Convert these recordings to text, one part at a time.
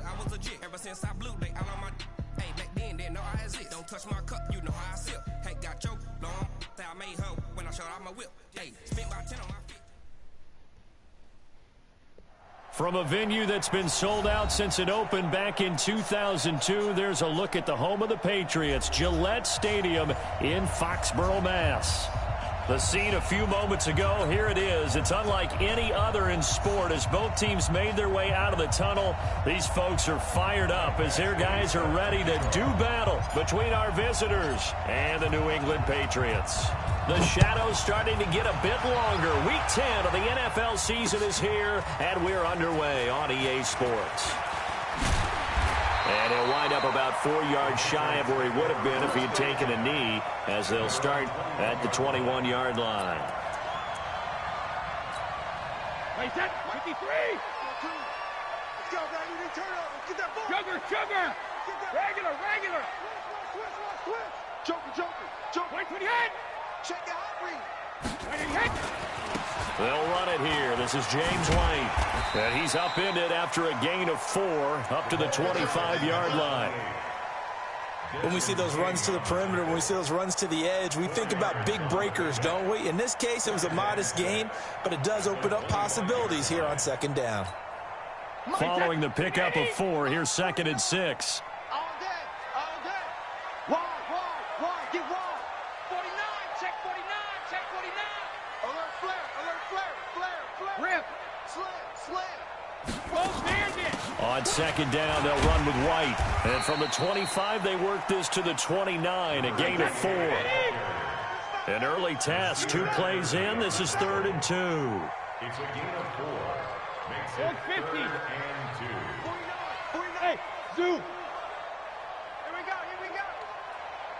I was legit. Ever since I blew, they all on my hey, back then, didn't know I exist. Don't touch my cup, you know how I sip. Hey, got your long, say I made her when I showed out my whip. Hey, spent about 10 on my feet. From a venue that's been sold out since it opened back in 2002, there's a look at the home of the Patriots, Gillette Stadium in Foxborough, Mass. The scene a few moments ago, here it is. It's unlike any other in sport as both teams made their way out of the tunnel. These folks are fired up as their guys are ready to do battle between our visitors and the New England Patriots. The shadow's starting to get a bit longer. Week 10 of the NFL season is here, and we're underway on EA Sports. And he'll wind up about 4 yards shy of where he would have been if he had taken a knee, as they'll start at the 21-yard line. Hey, set, 53! Let's go, Brady, turn up. Get that ball. Sugar! Regular! Switch! Joker! Wait for the head! Check the hot read. They'll run it here. This is James White. And he's upended after a gain of 4 up to the 25-yard line. When we see those runs to the perimeter, when we see those runs to the edge, we think about big breakers, don't we? In this case, it was a modest gain, but it does open up possibilities here on second down. Following the pickup of 4, here's 2nd and 6. All day. Wide. Get wide. 49, check 49. Alert, flare. Rip. Slam. Both hands in. On second down, they'll run with White. And from the 25, they work this to the 29, a gain of 4. An early test, 2 plays in. This is 3rd and 2. It's a gain of 4. Makes it 50. 3rd and 2. 49. Hey, zoom. Here we go.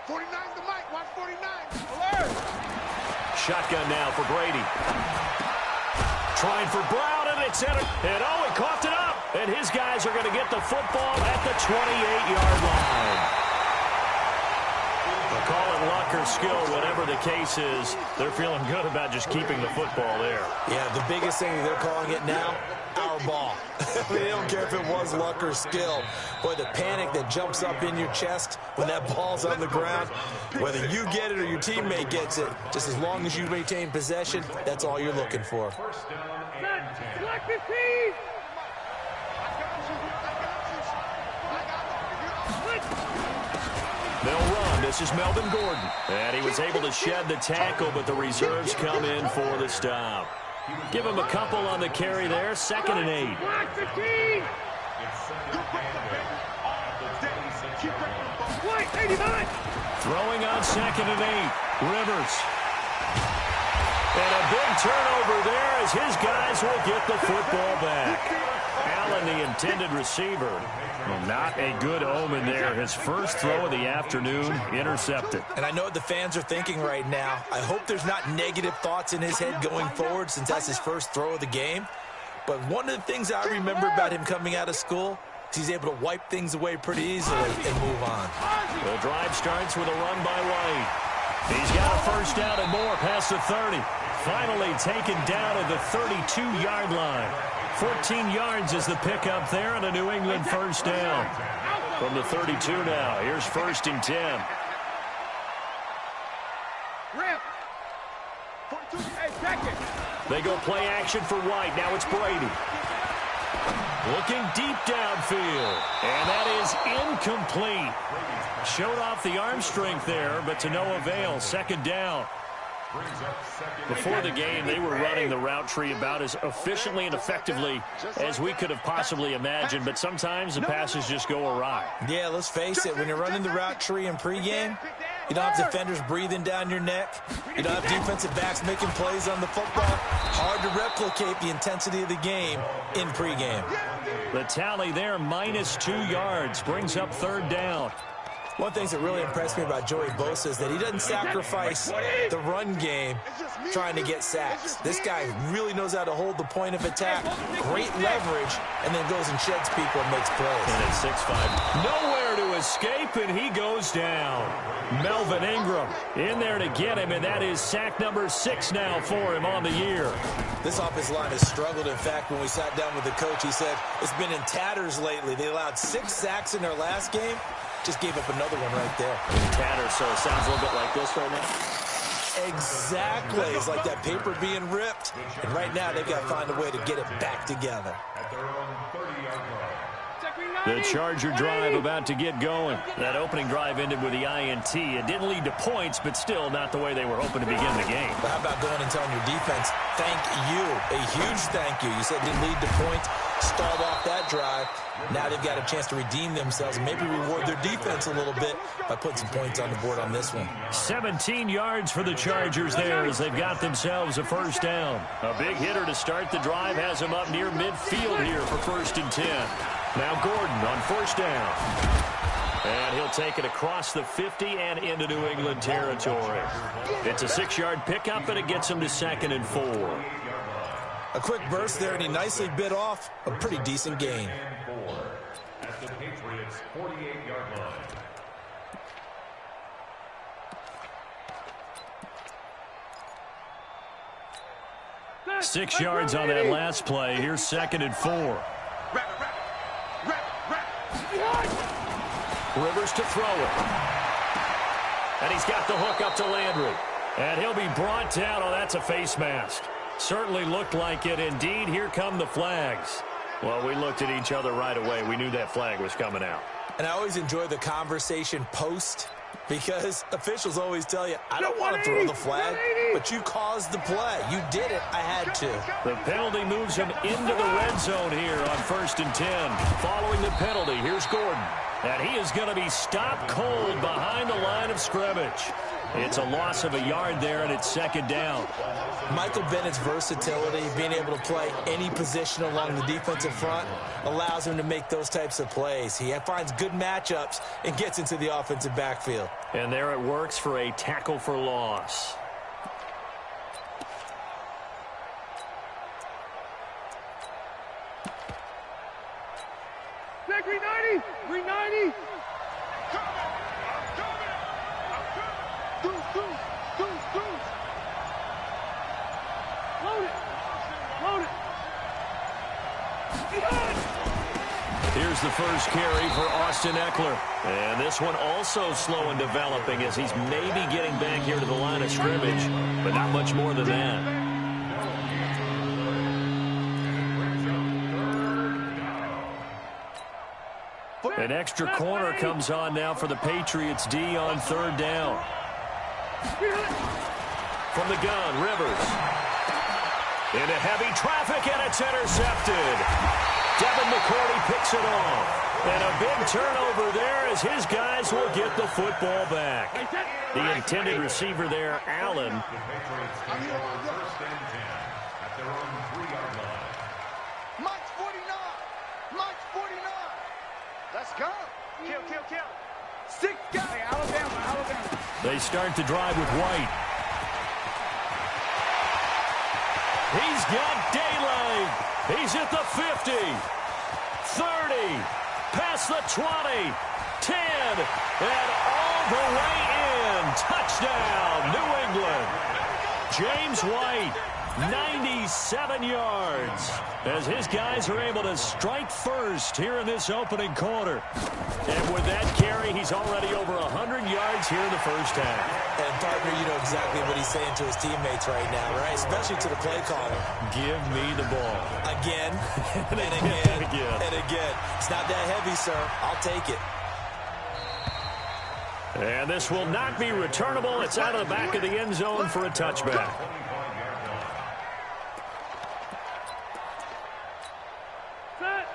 49's the mic. Watch 49. Alert. Shotgun now for Brady. Trying for Brown, and it's in it. And he coughed it up. And his guys are going to get the football at the 28-yard line. They'll call it luck or skill, whatever the case is. They're feeling good about just keeping the football there. Yeah, the biggest thing they're calling it now, our ball. They don't care if it was luck or skill. Boy, the panic that jumps up in your chest when that ball's on the ground, whether you get it or your teammate gets it, just as long as you maintain possession, that's all you're looking for. First down and 10. Select the team. They'll run. This is Melvin Gordon. And he was able to shed the tackle, but the reserves come in for the stop. Give him a couple on the carry there. 2nd and 8. Select the team. White, 89. Throwing on 2nd and 8. Rivers. And a big turnover there as his guys will get the football back. Allen, the intended receiver. Well, not a good omen there. His first throw of the afternoon intercepted. And I know what the fans are thinking right now. I hope there's not negative thoughts in his head going forward since that's his first throw of the game. But one of the things I remember about him coming out of school is he's able to wipe things away pretty easily and move on. The drive starts with a run by White. He's got a first down and more past the 30. Finally taken down at the 32-yard line. 14 yards is the pickup there and a New England first down. From the 32 now, here's 1st and 10. Rip. 42. Hey, second. They go play action for White. Now it's Brady. Looking deep downfield. And that is incomplete. Showed off the arm strength there, but to no avail. 2nd down. Before the game, they were running the route tree about as efficiently and effectively as we could have possibly imagined, but sometimes the passes just go awry. Yeah, let's face it, when you're running the route tree in pregame, you don't have defenders breathing down your neck. You don't have defensive backs making plays on the football. Hard to replicate the intensity of the game in pregame. The tally there, -2 yards, brings up 3rd down. One of the things that really impressed me about Joey Bosa is that he doesn't sacrifice the run game trying to get sacks. This guy really knows how to hold the point of attack, great leverage, and then goes and sheds people and makes plays. And at 6'5", nowhere there to escape, and he goes down. Melvin Ingram in there to get him, and that is sack number 6 now for him on the year. This offensive line has struggled. In fact, when we sat down with the coach, he said it's been in tatters lately. They allowed 6 sacks in their last game. Just gave up another one right there. In tatters, so it sounds a little bit like this right now. Exactly. It's like that paper being ripped. And right now, they've got to find a way to get it back together. At their own 30-yard line. The Charger drive about to get going. That opening drive ended with the INT. It didn't lead to points, but still not the way they were hoping to begin the game. But how about going and telling your defense, thank you, a huge thank you. You said it didn't lead to points, stalled off that drive. Now they've got a chance to redeem themselves and maybe reward their defense a little bit by putting some points on the board on this one. 17 yards for the Chargers there as they've got themselves a first down. A big hitter to start the drive has him up near midfield here for 1st and 10. Now Gordon on first down. And he'll take it across the 50 and into New England territory. It's a 6-yard pickup, and it gets him to 2nd and 4. A quick burst there, and he nicely bit off a pretty decent gain. At the Patriots' 48-yard line. 6 yards on that last play. Here's 2nd and 4. Rivers to throw it. And he's got the hook up to Landry. And he'll be brought down. Oh, that's a face mask. Certainly looked like it. Indeed, here come the flags. Well, we looked at each other right away. We knew that flag was coming out. And I always enjoy the conversation post because officials always tell you, I don't want to throw the flag, but you caused the play. You did it. I had to. The penalty moves him into the red zone here on 1st and 10. Following the penalty, here's Gordon. And he is going to be stopped cold behind the line of scrimmage. It's a loss of a yard there, and it's 2nd down. Michael Bennett's versatility, being able to play any position along the defensive front, allows him to make those types of plays. He finds good matchups and gets into the offensive backfield. And there it works for a tackle for loss. Take 390! 390! Here's the first carry for Austin Eckler. And this one also slow in developing as he's maybe getting back here to the line of scrimmage, but not much more than that. An extra corner comes on now for the Patriots D on 3rd down. From the gun, Rivers. Into heavy traffic, and it's intercepted. Devin McCourty picks it off. And a big turnover there as his guys will get the football back. The intended receiver there, Allen. The Patriots take over 1st and 10 at their own 3-yard line. Mike's 49! Mike's 49! Let's go! Kill, kill, kill! 6 guys! Hey, Alabama. They start the drive with White. He's got daylight. He's at the 50, 30, past the 20, 10, and all the way in. Touchdown, New England. James White, 97 yards, as his guys are able to strike first here in this opening quarter. And with that carry, he's already over 100 yards here in the first half. And partner, you know exactly what he's saying to his teammates right now, right? Especially to the play caller. Give me the ball. Again, and again, and again. It's not that heavy, sir. I'll take it. And this will not be returnable. It's out of the back of the end zone for a touchback.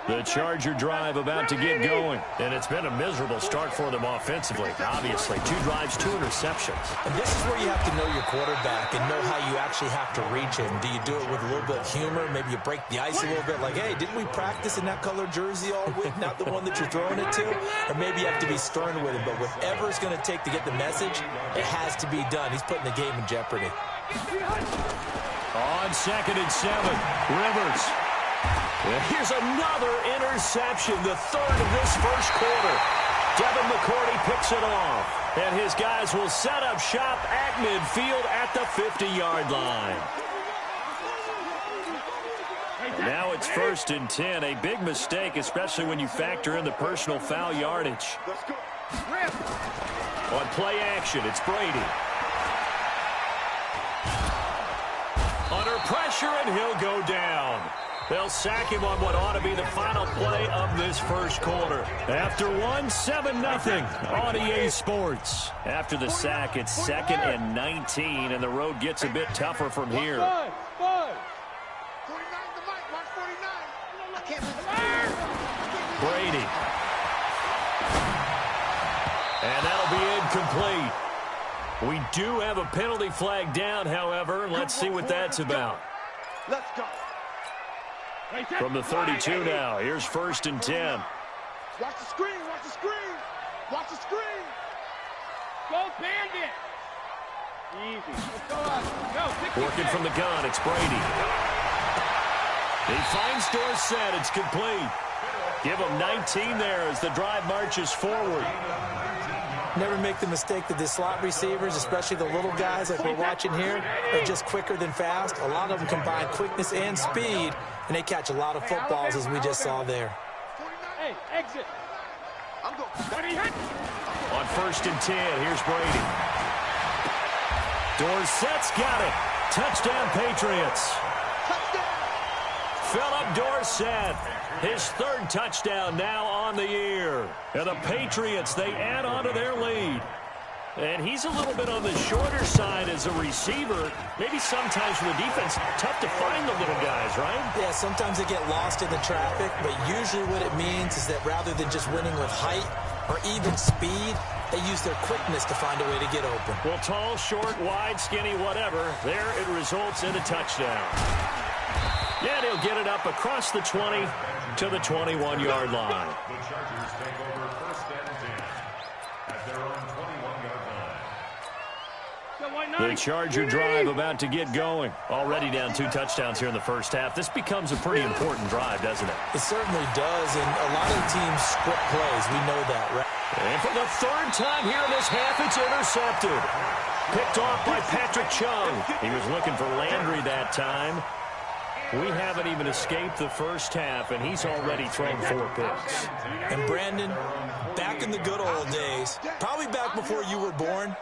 The Charger drive about to get going. And it's been a miserable start for them offensively. Obviously, 2 drives, 2 interceptions. And this is where you have to know your quarterback and know how you actually have to reach him. Do you do it with a little bit of humor? Maybe you break the ice a little bit like, hey, didn't we practice in that color jersey all week? Not the one that you're throwing it to? Or maybe you have to be stern with him. But whatever it's going to take to get the message, it has to be done. He's putting the game in jeopardy. On 2nd and 7, Rivers. And here's another interception, the 3rd of this first quarter. Devin McCourty picks it off. And his guys will set up shop at midfield at the 50-yard line. And now it's 1st and 10. A big mistake, especially when you factor in the personal foul yardage. On play action, it's Brady. Under pressure, and he'll go down. They'll sack him on what ought to be the final play of this first quarter. After 7-0 on EA Sports. After the sack, it's 2nd and 19, and the road gets a bit tougher from here. Brady. And that'll be incomplete. We do have a penalty flag down, however. Let's see what that's about. Let's go. From the 32 now, here's 1st and 10. Watch the screen, watch the screen. Watch the screen. Go Bandit. Easy. Let's go. Working from the gun, it's Brady. He finds Dorsett, it's complete. Give him 19 there as the drive marches forward. Never make the mistake that the slot receivers, especially the little guys like we're watching here, are just quicker than fast. A lot of them combine quickness and speed, and they catch a lot of footballs, as we just saw there. Hey, exit. On 1st and 10, here's Brady. Dorsett's got it. Touchdown, Patriots. Philip Dorsett, his 3rd touchdown now on the year. And the Patriots, they add on to their lead. And he's a little bit on the shorter side as a receiver. Maybe sometimes for the defense, tough to find the little guys, right? Yeah, sometimes they get lost in the traffic, but usually what it means is that rather than just winning with height or even speed, they use their quickness to find a way to get open. Well, tall, short, wide, skinny, whatever, there it results in a touchdown. And he'll get it up across the 20 to the 21-yard line. The Chargers take over 1st and 10 at their own 21-yard line. The Charger drive about to get going. Already down 2 touchdowns here in the first half. This becomes a pretty important drive, doesn't it? It certainly does, and a lot of teams script plays. We know that, right? And for the 3rd time here in this half, it's intercepted. Picked off by Patrick Chung. He was looking for Landry that time. We haven't even escaped the first half, and he's already thrown 4 picks. And Brandon, back in the good old days, probably back before you were born,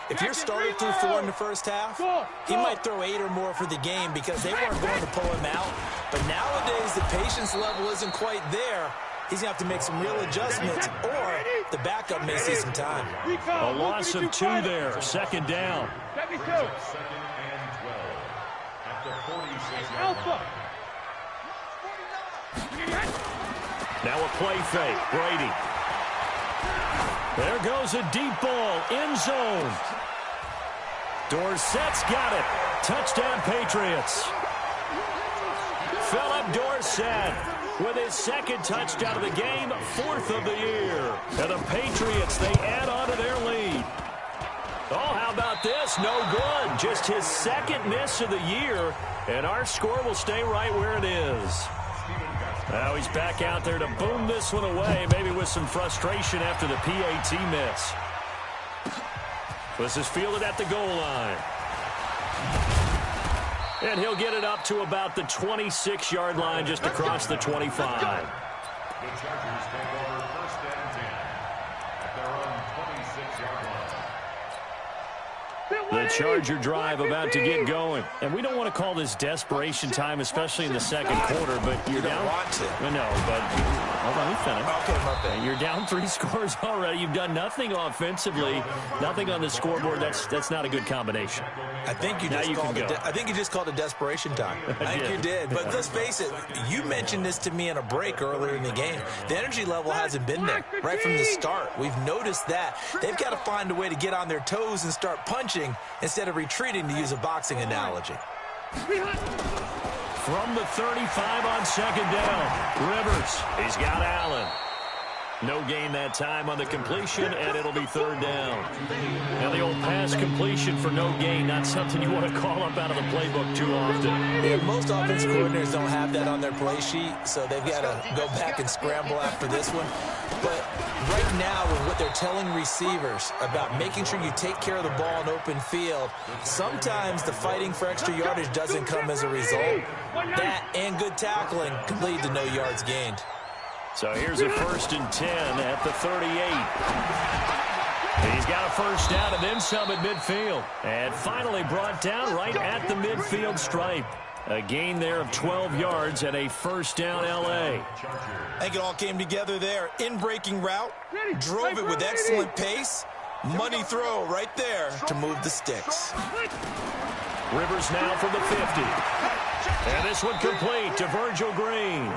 if your starter threw 4 in the first half, he might throw 8 or more for the game because they weren't going to pull him out. But nowadays, the patience level isn't quite there. He's going to have to make some real adjustments, or the backup may see some time. A loss of 2 there, 2nd down. 72. 2nd and 12 at the 46-yard line. Now a play fake, Brady. There goes a deep ball, end zone. Dorsett's got it. Touchdown, Patriots. Philip Dorsett with his 2nd touchdown of the game, 4th of the year. And the Patriots, they add on to their lead. Oh, how about this? No good. Just his 2nd miss of the year, and our score will stay right where it is. Now he's back out there to boom this one away, maybe with some frustration after the PAT miss. This is fielded at the goal line. And he'll get it up to about the 26-yard line, just across the 25. The Chargers take over 1st and 10 at their own 26-yard line. The Charger drive about to get going. And we don't want to call this desperation time, especially in the 2nd quarter, but you're down. Want to. No, but hold on, we finish. Okay, my bad. You're down 3 scores already. You've done nothing offensively, nothing on the scoreboard. That's not a good combination. I think you just called it desperation time. I think you did. But let's face it, you mentioned this to me in a break earlier in the game. The energy level hasn't been there right from the start. We've noticed that. They've got to find a way to get on their toes and start punching instead of retreating, to use a boxing analogy. From the 35 on 2nd down, Rivers. He's got Allen. No gain that time on the completion, and it'll be 3rd down. Now the old pass completion for no gain, not something you want to call up out of the playbook too often. Yeah, most offensive coordinators don't have that on their play sheet, so they've got to go back and scramble after this one. But right now, with what they're telling receivers about making sure you take care of the ball in open field, sometimes the fighting for extra yardage doesn't come as a result. That and good tackling could lead to no yards gained. So here's a 1st and 10 at the 38. He's got a first down and then some at midfield. And finally brought down right at the midfield stripe. A gain there of 12 yards and a first down L.A. I think it all came together there. In-breaking route, drove it with excellent pace. Money throw right there to move the sticks. Rivers now from the 50. And this one complete to Virgil Green.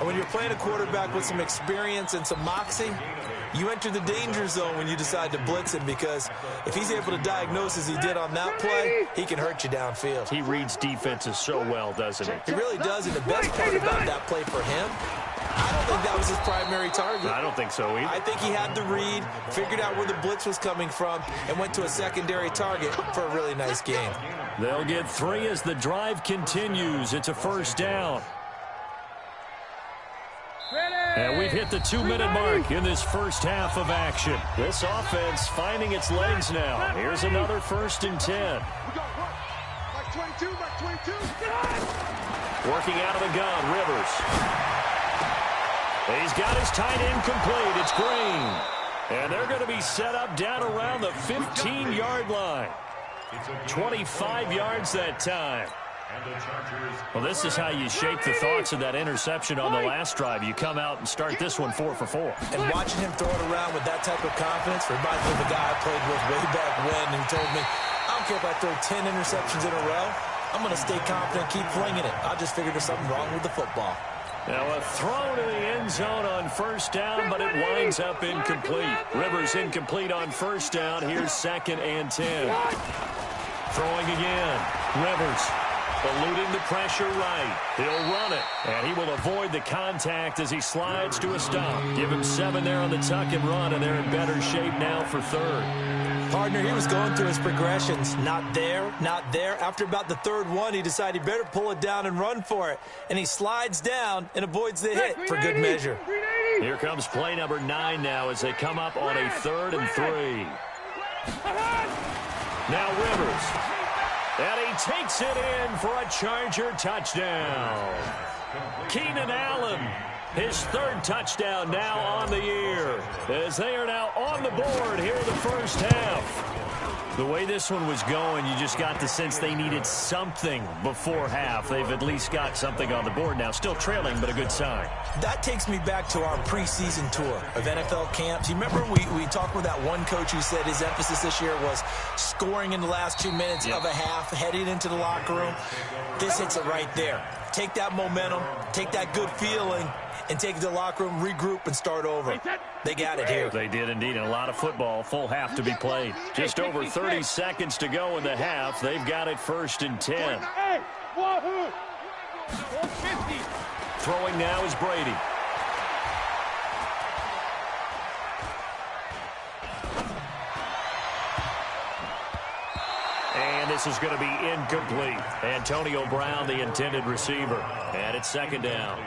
When you're playing a quarterback with some experience and some moxie, you enter the danger zone when you decide to blitz him, because if he's able to diagnose as he did on that play, he can hurt you downfield. He reads defenses so well, doesn't he? He really does, and the best part about that play for him, I don't think that was his primary target. I don't think so either. I think he had the read, figured out where the blitz was coming from, and went to a secondary target for a really nice game. They'll get 3 as the drive continues. It's a first down. And we've hit the 2-minute mark in this first half of action. This offense finding its legs now. Here's another 1st and 10. Like 22, like 22. Working out of the gun, Rivers. He's got his tight end complete. It's Green. And they're going to be set up down around the 15-yard line. 25 yards that time. Well, this is how you shape the thoughts of that interception on the last drive. You come out and start this one 4 for 4. And watching him throw it around with that type of confidence reminds me of a guy I played with way back when, and he told me, I don't care if I throw 10 interceptions in a row. I'm going to stay confident, keep flinging it. I just figured there's something wrong with the football. Now a throw to the end zone on first down, but it winds up incomplete. Rivers incomplete on first down. Here's 2nd and 10. Throwing again. Rivers eluding the pressure right. He'll run it, and he will avoid the contact as he slides to a stop. Give him 7 there on the tuck and run, and they're in better shape now for 3rd. Partner, he was going through his progressions. Not there, not there. After about the 3rd one, he decided he better pull it down and run for it. And he slides down and avoids the hit for good measure. Here comes play number 9 now as they come up on a 3rd and 3. Now Rivers. And he takes it in for a Charger touchdown. Keenan Allen, his 3rd touchdown now on the year, as they are now on the board here in the first half. The way this one was going, you just got the sense they needed something before half. They've at least got something on the board now. Still trailing, but a good sign. That takes me back to our preseason tour of NFL camps. You remember we talked with that one coach who said his emphasis this year was scoring in the last 2 minutes of a half, heading into the locker room. This hits it right there. Take that momentum, take that good feeling, and take it to the locker room, regroup, and start over. They got it here. They did indeed, and a lot of football, full half to be played. Just over 30 seconds to go in the half. They've got it 1st and 10. Throwing now is Brady. And this is going to be incomplete. Antonio Brown, the intended receiver. And it's 2nd down.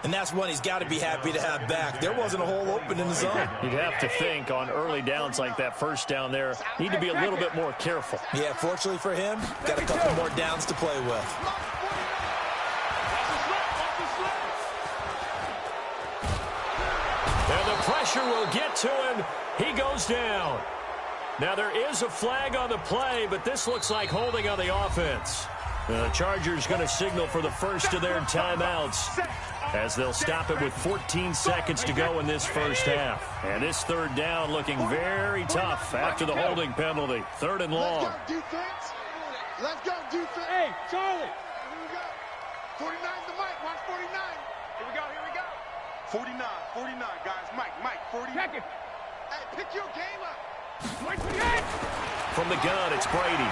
And that's one he's got to be happy to have back. There wasn't a hole open in the zone. You'd have to think on early downs like that first down there, need to be a little bit more careful. Yeah, fortunately for him, got a couple more downs to play with. And the pressure will get to him. He goes down. Now there is a flag on the play, but this looks like holding on the offense. The Chargers going to signal for the first of their timeouts, as they'll stop it with 14 seconds to go in this first half. And this 3rd down looking very tough after the holding penalty. 3rd and long. Let's go, defense. Let's go, defense. Hey, Charlie. Here we go. 49's the mic. Watch 49. Here we go, here we go. 49, guys. Mike, 40. Check it. Hey, pick your game up. 28. From the gun, it's Brady.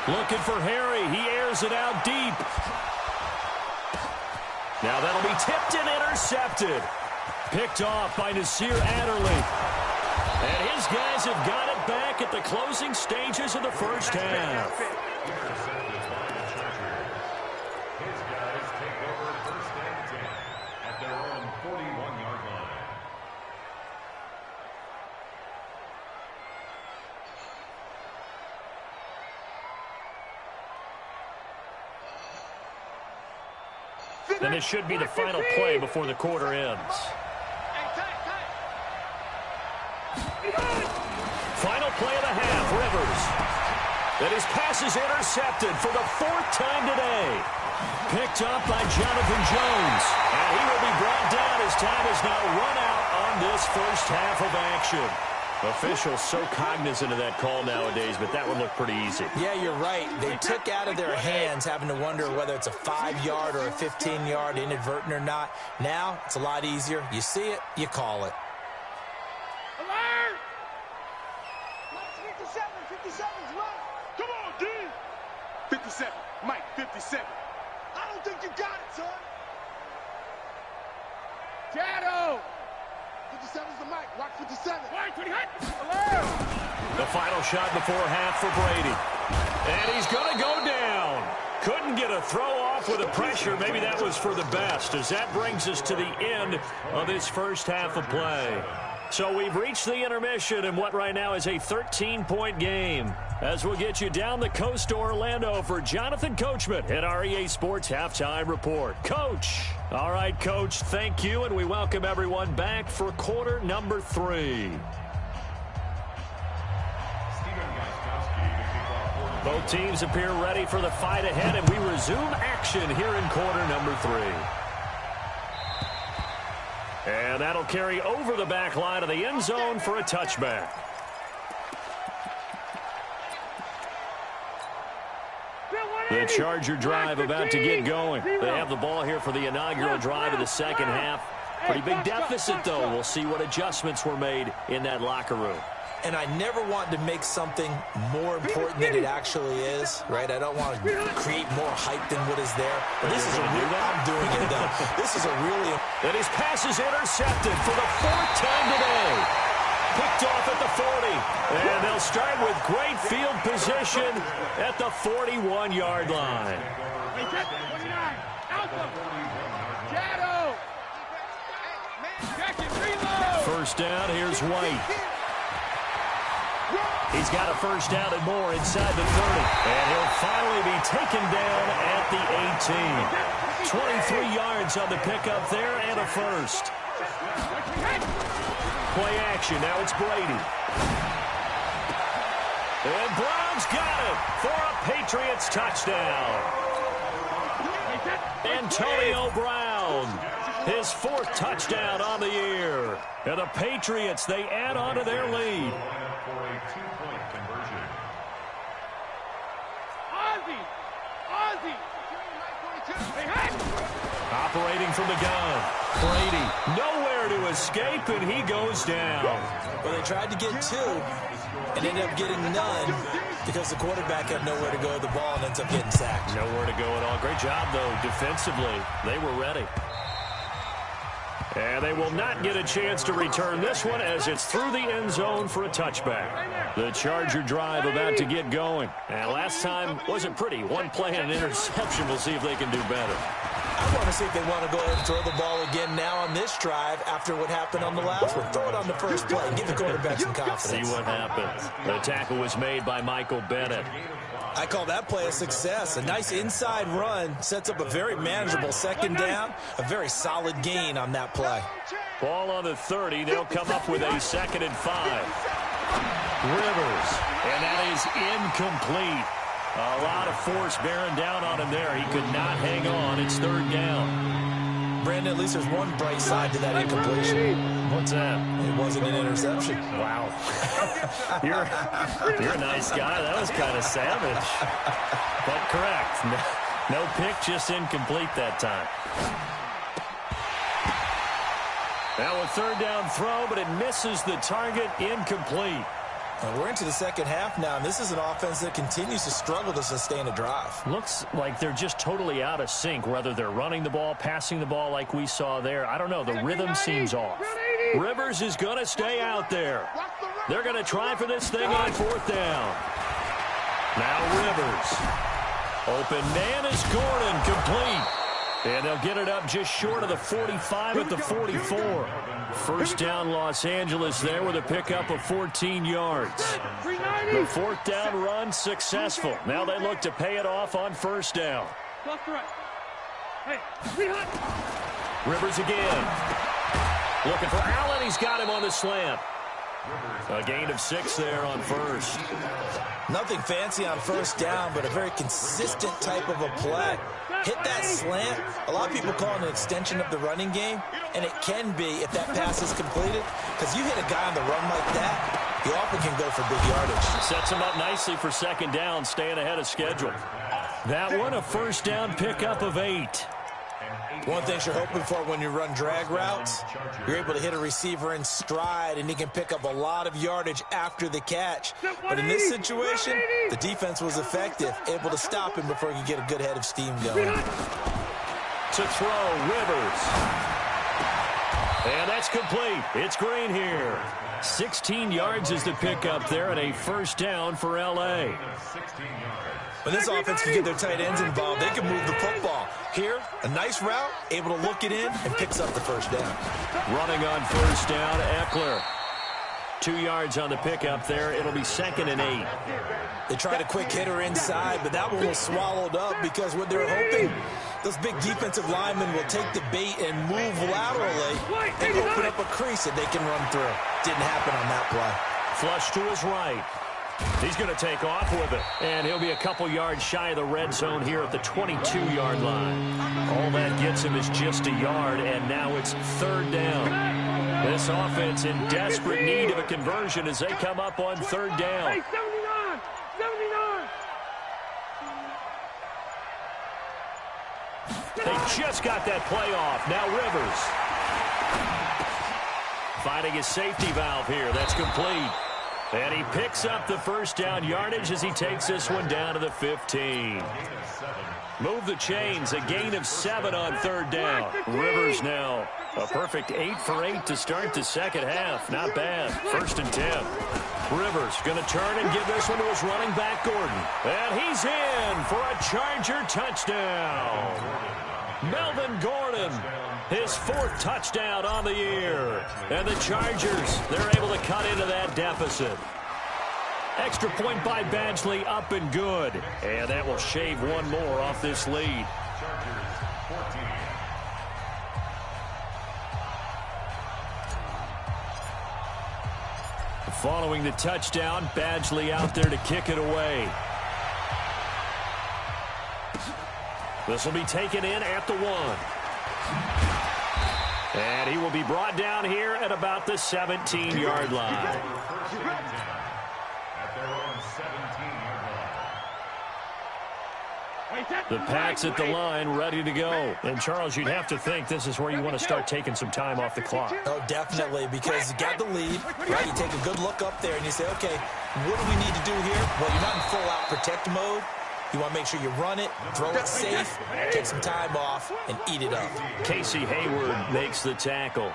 Looking for Harry. He airs it out deep. Now that'll be tipped and intercepted. Picked off by Nasir Adderley. And his guys have got it back at the closing stages of the first half. His guys take over 1st and 10 at their own 41-yard line. And this should be the final play before the quarter ends. Final play of the half, Rivers. And his pass is intercepted for the 4th time today. Picked up by Jonathan Jones. And he will be brought down as time has now run out on this first half of action. Officials so cognizant of that call nowadays, but that would look pretty easy. Yeah, you're right. They took out of their hands having to wonder whether it's a 5-yard or a 15-yard inadvertent or not. Now, it's a lot easier. You see it, you call it. Alert! 57's right. Come on, D. 57. Mike, 57. I don't think you got it, son. Shadow. 57's the mic. Watch 57. The final shot before half for Brady. And he's going to go down. Couldn't get a throw off with the pressure. Maybe that was for the best, as that brings us to the end of this first half of play. So we've reached the intermission in what right now is a 13-point game. As we'll get you down the coast to Orlando for Jonathan Coachman at our EA Sports Halftime Report. Coach. All right, Coach, thank you, and we welcome everyone back for quarter number 3. Both teams appear ready for the fight ahead, and we resume action here in quarter number 3. And that'll carry over the back line of the end zone for a touchback. The Charger drive about to get going. They have the ball here for the inaugural drive of the second half. Pretty big deficit, though. We'll see what adjustments were made in that locker room. And I never want to make something more important than it actually is, right? I don't want to create more hype than what is there. But this is a real, I'm doing it, though. This is a really... And his pass is intercepted for the 4th time today. Picked off at the 40. And they'll start with great field position at the 41-yard line. First down, here's White. He's got a first down and more inside the 30. And he'll finally be taken down at the 18. 23 yards on the pickup there and a first. Play action. Now it's Brady. And Brown's got it for a Patriots touchdown. Antonio Brown, his 4th touchdown on the year. And the Patriots, they add on to their lead. For a 2-point conversion. Ozzy. Operating from the gun. Brady nowhere to escape, and he goes down. Well, they tried to get 2 and ended up getting none because the quarterback had nowhere to go with the ball and ends up getting sacked. Nowhere to go at all. Great job, though, defensively. They were ready. And they will not get a chance to return this one as it's through the end zone for a touchback. The Charger drive about to get going. And last time wasn't pretty. One play and an interception. We'll see if they can do better. I want to see if they want to go ahead and throw the ball again now on this drive after what happened on the last one. Throw it on the first play and give the quarterback some confidence. See what happens. The tackle was made by Michael Bennett. I call that play a success. A nice inside run sets up a very manageable second down. A very solid gain on that play. Ball on the 30. They'll come up with a 2nd and 5. Rivers. And that is incomplete. A lot of force bearing down on him there. He could not hang on. It's 3rd down. Brandon, at least there's one bright side to that incompletion. What's that? It wasn't an interception. Wow. You're a nice guy. That was kind of savage. But correct. No pick, just incomplete that time. Now a 3rd down throw, but it misses the target. Incomplete. We're into the second half now, and this is an offense that continues to struggle to sustain a drive. Looks like they're just totally out of sync, whether they're running the ball, passing the ball like we saw there. I don't know. The rhythm seems off. Rivers is going to stay out there. They're going to try for this thing on 4th down. Now Rivers. Open man is Gordon, complete. And they'll get it up just short of the 45 at the 44. First down, Los Angeles there with a pickup of 14 yards. The fourth down run successful. Now they look to pay it off on first down. Rivers again. Looking for Allen. He's got him on the slant. A gain of 6 there on first. Nothing fancy on first down, but a very consistent type of a play. Hit that slant. A lot of people call it an extension of the running game, and it can be if that pass is completed, because you hit a guy on the run like that, he often can go for big yardage. Sets him up nicely for second down, staying ahead of schedule. That one, a first down pickup of 8. One thing you're hoping for when you run drag routes, you're able to hit a receiver in stride, and he can pick up a lot of yardage after the catch. But in this situation, the defense was effective, able to stop him before he could get a good head of steam going. To throw, Rivers. And that's complete. It's Green here. 16 yards is the pickup there, and a first down for L.A. When this offense can get their tight ends involved, they can move the football. Here, a nice route, able to look it in, and picks up the first down. Running on first down, Eckler. 2 yards on the pickup there. It'll be 2nd and 8. They tried a quick hitter inside, but that one was swallowed up because what they're hoping, those big defensive linemen will take the bait and move laterally and open up a crease that they can run through. Didn't happen on that play. Flush to his right. He's going to take off with it. And he'll be a couple yards shy of the red zone here at the 22-yard line. All that gets him is just a yard, and now it's third down. This offense in desperate need of a conversion as they come up on third down. Hey, 79! 79! They just got that play off. Now Rivers. Finding his safety valve here. That's complete. And he picks up the first down yardage as he takes this one down to the 15. Move the chains. A gain of 7 on third down. Rivers now a perfect 8 for 8 to start the second half. Not bad. 1st and 10. Rivers going to turn and give this one to his running back, Gordon. And he's in for a Charger touchdown. Melvin Gordon, his 4th touchdown on the year. And the Chargers, they're able to cut into that deficit. Extra point by Badgley, up and good. And that will shave one more off this lead. Following the touchdown, Badgley out there to kick it away. This will be taken in at the 1. And he will be brought down here at about the 17-yard line. The Pats at the line, ready to go. And, Charles, you'd have to think this is where you want to start taking some time off the clock. Oh, definitely, because you got the lead, right? You take a good look up there and you say, okay, what do we need to do here? Well, you're not in full-out protect mode. You want to make sure you run it, throw it safe, take some time off, and eat it up. Casey Hayward makes the tackle.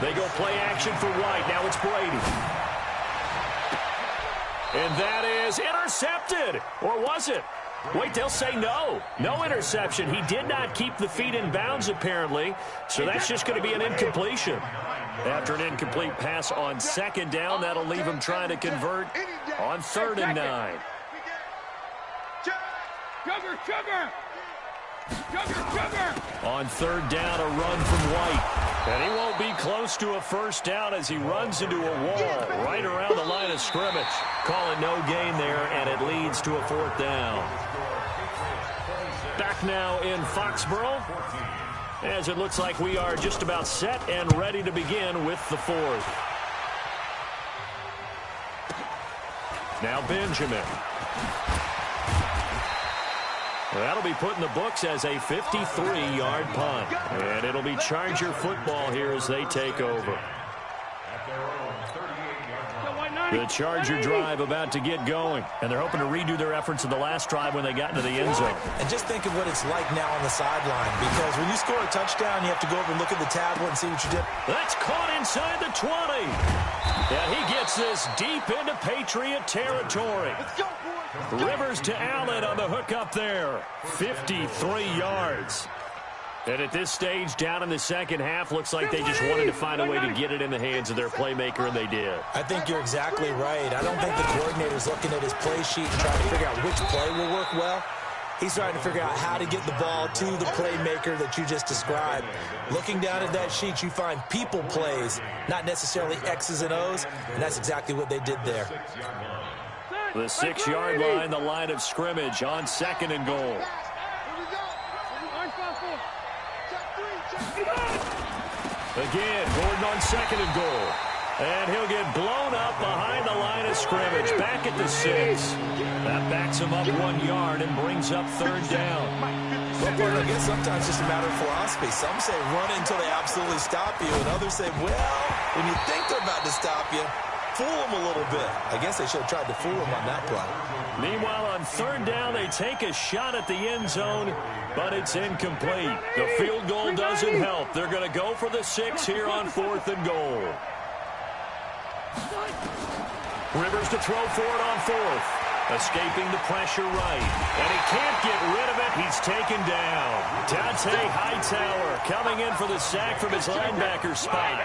They go play action for White. Now it's Brady. And that is intercepted. Or was it? Wait, they'll say no. No interception. He did not keep the feet in bounds, apparently. So that's just going to be an incompletion. After an incomplete pass on second down, that'll leave him trying to convert on 3rd and 9. On 3rd down, a run from White. And he won't be close to a first down as he runs into a wall right around the line of scrimmage. Call it no gain there, and it leads to a 4th down. Back now in Foxborough, as it looks like we are just about set and ready to begin with the 4th. Now Benjamin. That'll be put in the books as a 53-yard punt. And it'll be Charger football here as they take over. The Charger drive about to get going. And they're hoping to redo their efforts in the last drive when they got into the end zone. And just think of what it's like now on the sideline. Because when you score a touchdown, you have to go over and look at the tablet and see what you did. That's caught inside the 20. Yeah, he gets this deep into Patriot territory. Let's go, boys. Rivers to Allen on the hook up there. 53 yards. And at this stage, down in the second half, looks like they just wanted to find a way to get it in the hands of their playmaker, and they did. I think you're exactly right. I don't think the coordinator's looking at his play sheet and trying to figure out which play will work well. He's trying to figure out how to get the ball to the playmaker that you just described. Looking down at that sheet, you find people plays, not necessarily X's and O's, and that's exactly what they did there. The 6-yard line, the line of scrimmage on 2nd and goal. Again, Gordon on 2nd and goal. And he'll get blown up behind the line of scrimmage. Back at the 6. That backs him up 1 yard and brings up 3rd down. Well, I guess sometimes it's just a matter of philosophy. Some say run it until they absolutely stop you, and others say, well, when you think they're about to stop you, fool them a little bit. I guess they should have tried to fool them on that play. Meanwhile, on 3rd down, they take a shot at the end zone, but it's incomplete. The field goal doesn't help. They're going to go for the 6 here on 4th and goal. Rivers to throw for it on 4th. Escaping the pressure right. And he can't get rid of it. He's taken down. Dante Hightower coming in for the sack from his linebacker spot.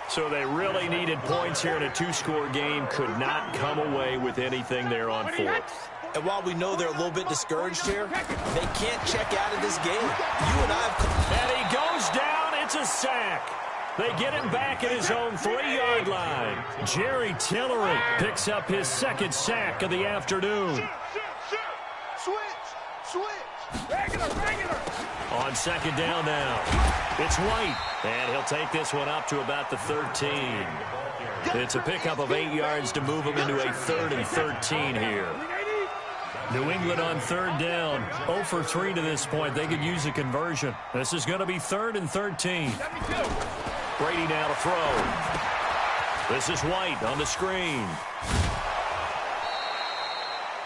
So they really needed points here in a 2-score game. Could not come away with anything there on 4th. And while we know they're a little bit discouraged here, they can't check out of this game. You and I have... And he goes down. It's a sack. They get him back at his own 3-yard line. Jerry Tillery picks up his 2nd sack of the afternoon. Switch. Regular. On 2nd down now. It's White. And he'll take this one up to about the 13. It's a pickup of 8 yards to move him into a 3rd and 13 here. New England on 3rd down. 0 for 3 to this point. They could use a conversion. This is going to be 3rd and 13. Brady now to throw. This is White on the screen.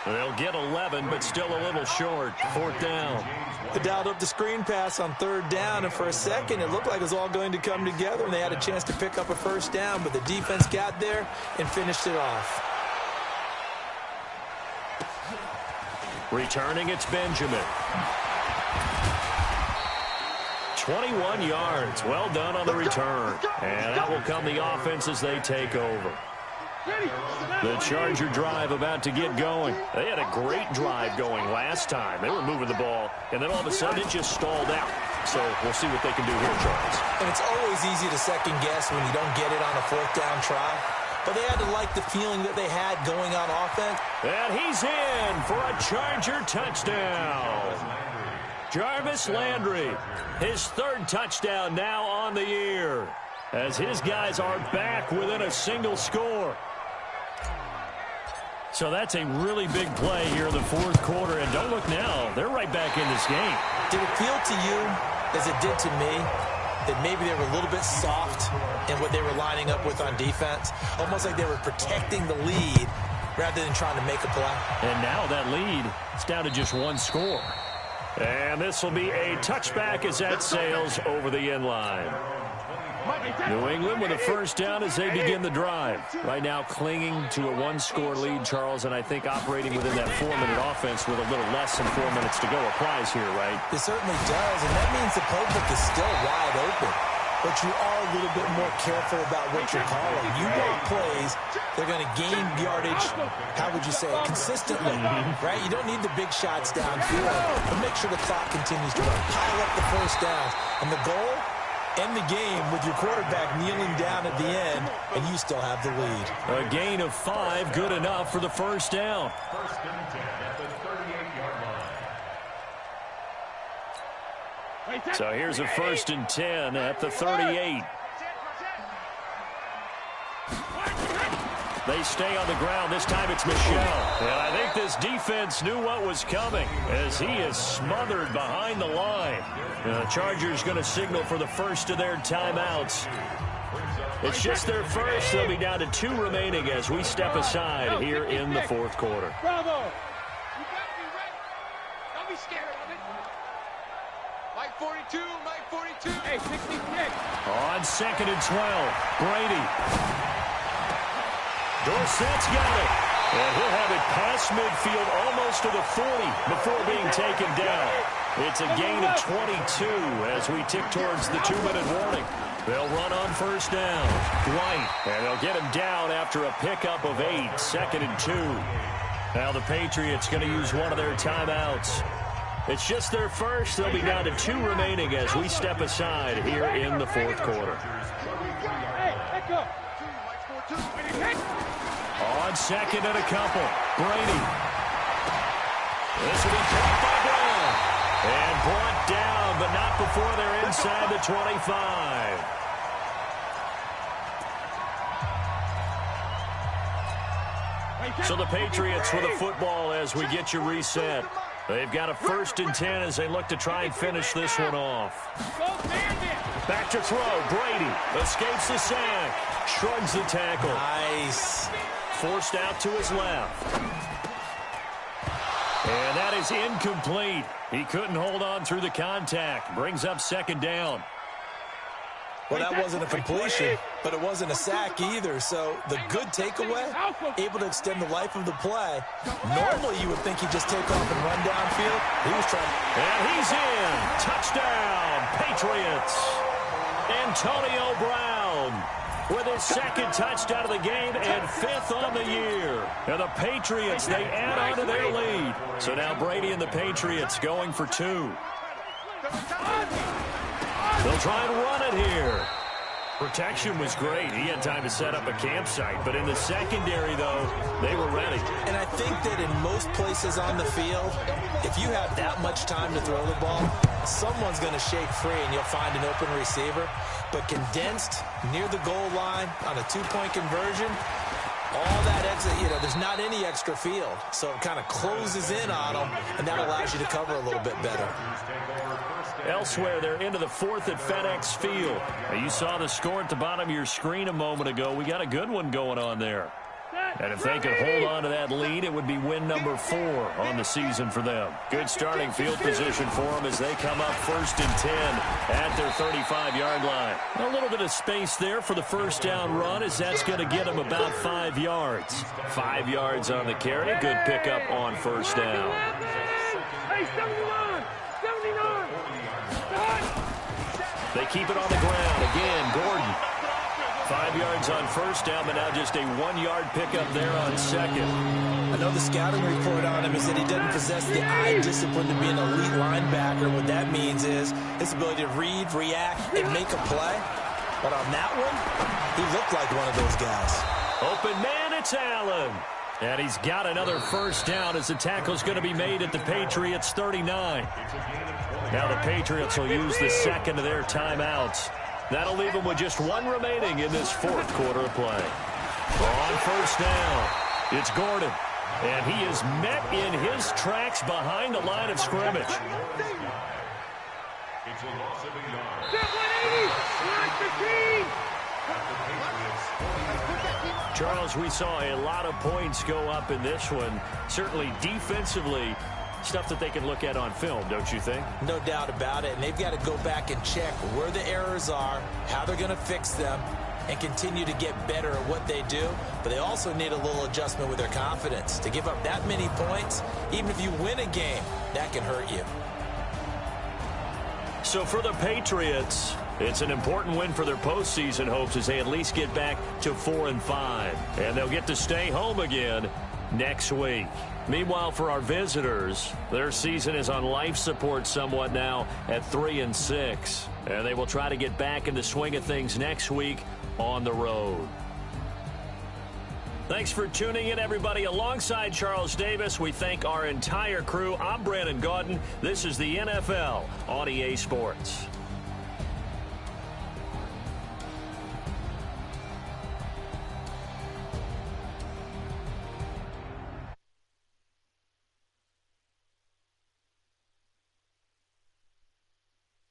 They'll get 11, but still a little short. 4th down. They dialed up the screen pass on 3rd down, and for a second it looked like it was all going to come together, and they had a chance to pick up a 1st down, but the defense got there and finished it off. Returning, it's Benjamin. 21 yards. Well done on the return. And that will come the offense as they take over. The Charger drive about to get going. They had a great drive going last time. They were moving the ball, and then all of a sudden it just stalled out. So we'll see what they can do here, Charles. And it's always easy to second guess when you don't get it on a 4th down try. But they had to like the feeling that they had going on offense. And he's in for a Charger touchdown. Jarvis Landry, his 3rd touchdown now on the year, as his guys are back within a single score. So that's a really big play here in the 4th quarter. And don't look now, they're right back in this game. Did it feel to you, as it did to me, that maybe they were a little bit soft in what they were lining up with on defense? Almost like they were protecting the lead rather than trying to make a play. And now that lead, it's down to just 1 score. And this will be a touchback as that sails over the end line. New England with a 1st down as they begin the drive. Right now clinging to a 1-score lead, Charles, and I think operating within that 4-minute offense with a little less than 4 minutes to go applies here, right? It certainly does, and that means the playbook is still wide open. But you are a little bit more careful about what you're calling. You want plays, they're going to gain yardage, how would you say it, consistently, right? You don't need the big shots downfield, but make sure the clock continues to run. Pile up the 1st downs, and the goal, end the game with your quarterback kneeling down at the end, and you still have the lead. A gain of 5, good enough for the 1st down. 1st and 10 at the 38-yard line. So here's a 1st and 10 at the 38. They stay on the ground. This time it's Michel. And I think this defense knew what was coming as he is smothered behind the line. The Chargers going to signal for the first of their timeouts. It's just their first. They'll be down to 2 remaining as we step aside here in the 4th quarter. Bravo. You gotta be ready. Don't be scared of it. Mike 42, Mike 42. Hey, 66. On 2nd and 12, Brady. Dorsett's got it. And he'll have it past midfield almost to the 40 before being taken down. It's a gain of 22 as we tick towards the 2-minute warning. They'll run on first down. White, and they'll get him down after a pickup of 8, 2nd and 2. Now the Patriots going to use one of their timeouts. It's just their first. They'll be down to 2 remaining as we step aside here in the 4th quarter. On 2nd and a couple, Brady. This will be caught by Brown. And brought down, but not before they're inside the 25. So the Patriots with a football as we get you reset. They've got a 1st and 10 as they look to try and finish this one off. Back to throw. Brady escapes the sack. Shrugs the tackle. Nice. Forced out to his left. And that is incomplete. He couldn't hold on through the contact. Brings up 2nd down. Well, that wasn't a completion, but it wasn't a sack either. So the good takeaway, able to extend the life of the play. Normally, you would think he'd just take off and run downfield. He was trying. And he's in. Touchdown, Patriots. Antonio Brown with his 2nd touchdown of the game and 5th on the year. And the Patriots, they add on to their lead. So now Brady and the Patriots going for 2. They'll try and run it here. Protection was great. He had time to set up a campsite. But in the secondary, though, they were ready. And I think that in most places on the field, if you have that much time to throw the ball, someone's going to shake free and you'll find an open receiver. But condensed near the goal line on a 2-point conversion, all that exit, there's not any extra field. So it kind of closes in on them, and that allows you to cover a little bit better. Elsewhere, they're into the 4th at FedEx Field. Now, you saw the score at the bottom of your screen a moment ago. We got a good one going on there. And if they could hold on to that lead, it would be win number 4 on the season for them. Good starting field position for them as they come up 1st and 10 at their 35-yard line. A little bit of space there for the 1st down run as that's going to get them about 5 yards. 5 yards on the carry. Good pickup on 1st down. Hey, 79! 79! They keep it on the ground. Again, Gordon. 5 yards on 1st down, but now just a 1-yard pickup there on 2nd. I know the scouting report on him is that he doesn't possess the eye discipline to be an elite linebacker. What that means is his ability to read, react, and make a play. But on that one, he looked like one of those guys. Open man, it's Allen. And he's got another 1st down as the tackle's going to be made at the Patriots' 39. Now the Patriots will use the 2nd of their timeouts. That'll leave them with just 1 remaining in this 4th quarter of play. On 1st down, it's Gordon. And he is met in his tracks behind the line of scrimmage. It's a loss of a yard. Step 180! Line 15! Charles, we saw a lot of points go up in this one. Certainly defensively, stuff that they can look at on film, don't you think? No doubt about it. And they've got to go back and check where the errors are, how they're going to fix them, and continue to get better at what they do. But they also need a little adjustment with their confidence. To give up that many points, even if you win a game, that can hurt you. So for the Patriots, it's an important win for their postseason hopes as they at least get back to 4-5. And they'll get to stay home again next week. Meanwhile, for our visitors, their season is on life support somewhat now at 3-6. And they will try to get back in the swing of things next week on the road. Thanks for tuning in, everybody. Alongside Charles Davis, we thank our entire crew. I'm Brandon Gaudin. This is the NFL on EA Sports.